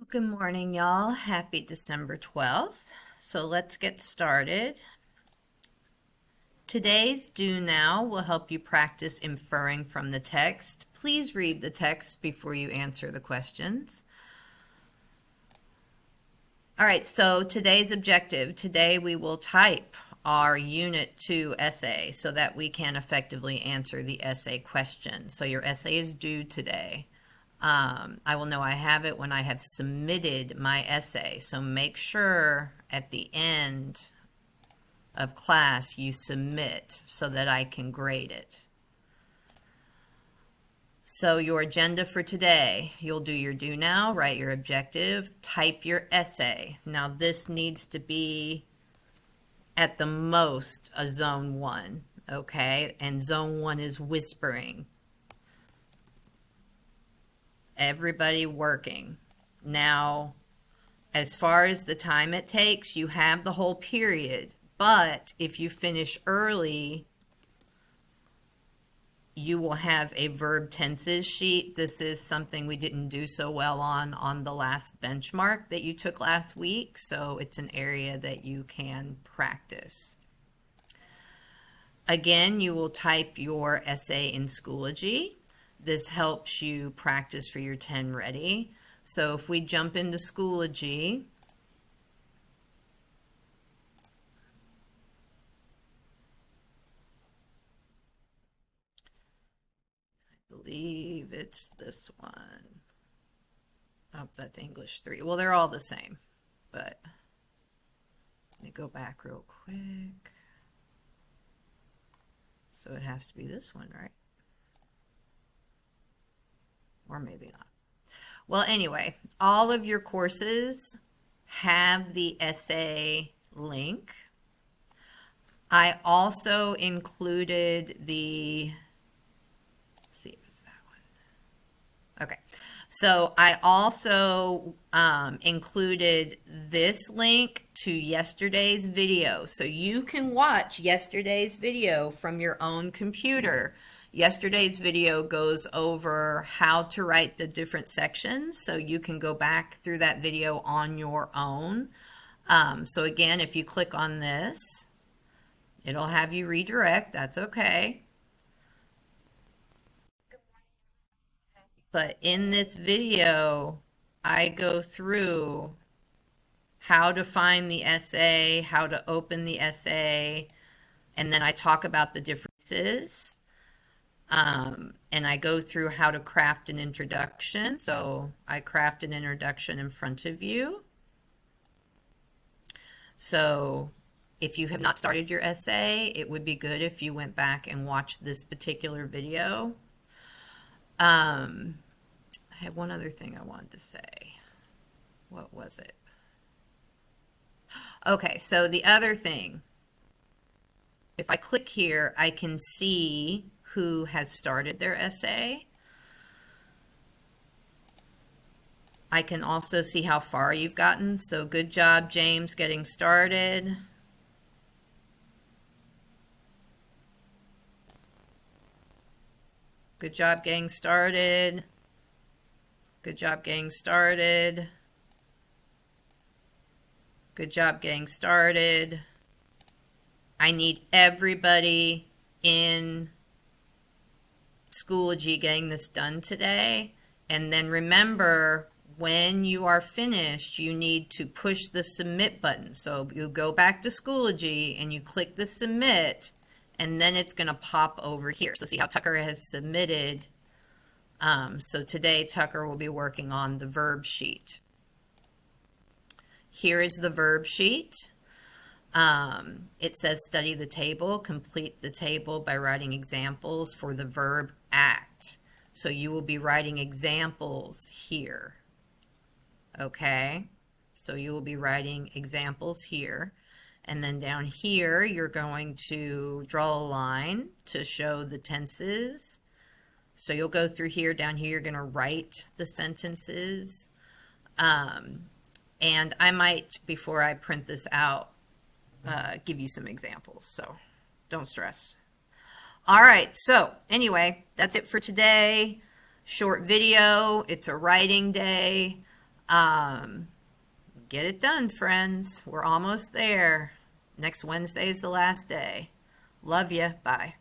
Good morning, y'all. Happy December 12th. So let's get started. Today's Do Now will help you practice inferring from the text. Please read the text before you answer the questions. All right, so today's objective. Today we will type our Unit 2 essay so that we can effectively answer the essay question. So your essay is due today. I will know I have it when I have submitted my essay. So make sure at the end of class you submit so that I can grade it. So your agenda for today, you'll do your do now, write your objective, type your essay. Now this needs to be at the most a zone 1, okay? And zone 1 is whispering. Everybody working. Now, as far as the time it takes, you have the whole period. But if you finish early, you will have a verb tenses sheet. This is something we didn't do so well on the last benchmark that you took last week. So it's an area that you can practice. Again, you will type your essay in Schoology. This helps you practice for your 10 ready. So if we jump into Schoology, I believe it's this one. Oh, that's English 3. Well, they're all the same, but let me go back real quick. So it has to be this one, right? Or maybe not. Well, anyway, all of your courses have the essay link. I also included the, let's see, it was that one. Okay, so I also included this link to yesterday's video. So you can watch yesterday's video from your own computer. Yesterday's video goes over how to write the different sections, so you can go back through that video on your own. So again, if you click on this, it'll have you redirect. That's okay. But in this video, I go through how to find the essay, how to open the essay, and then I talk about the differences. And I go through how to craft an introduction. So I craft an introduction in front of you. So if you have not started your essay, it would be good if you went back and watched this particular video. I had one other thing I wanted to say. What was it? Okay, so the other thing, if I click here, I can see who has started their essay. I can also see how far you've gotten. So good job, James, getting started. Good job getting started. Good job getting started. Good job getting started. I need everybody in Schoology getting this done today. And then remember, when you are finished, you need to push the submit button. So you go back to Schoology and you click the submit, and then it's going to pop over here. So see how Tucker has submitted. So today Tucker will be working on the verb sheet. Here is the verb sheet. It says study the table, complete the table by writing examples for the verb act. So you will be writing examples here. Okay, so you will be writing examples here. And then down here, you're going to draw a line to show the tenses. So you'll go through here, down here, you're going to write the sentences. And I might, before I print this out, give you some examples, so don't stress. All right, so anyway, that's it for today. Short video. It's a writing day. Um, get it done, friends. We're almost there. Next Wednesday is the last day. Love you. Bye.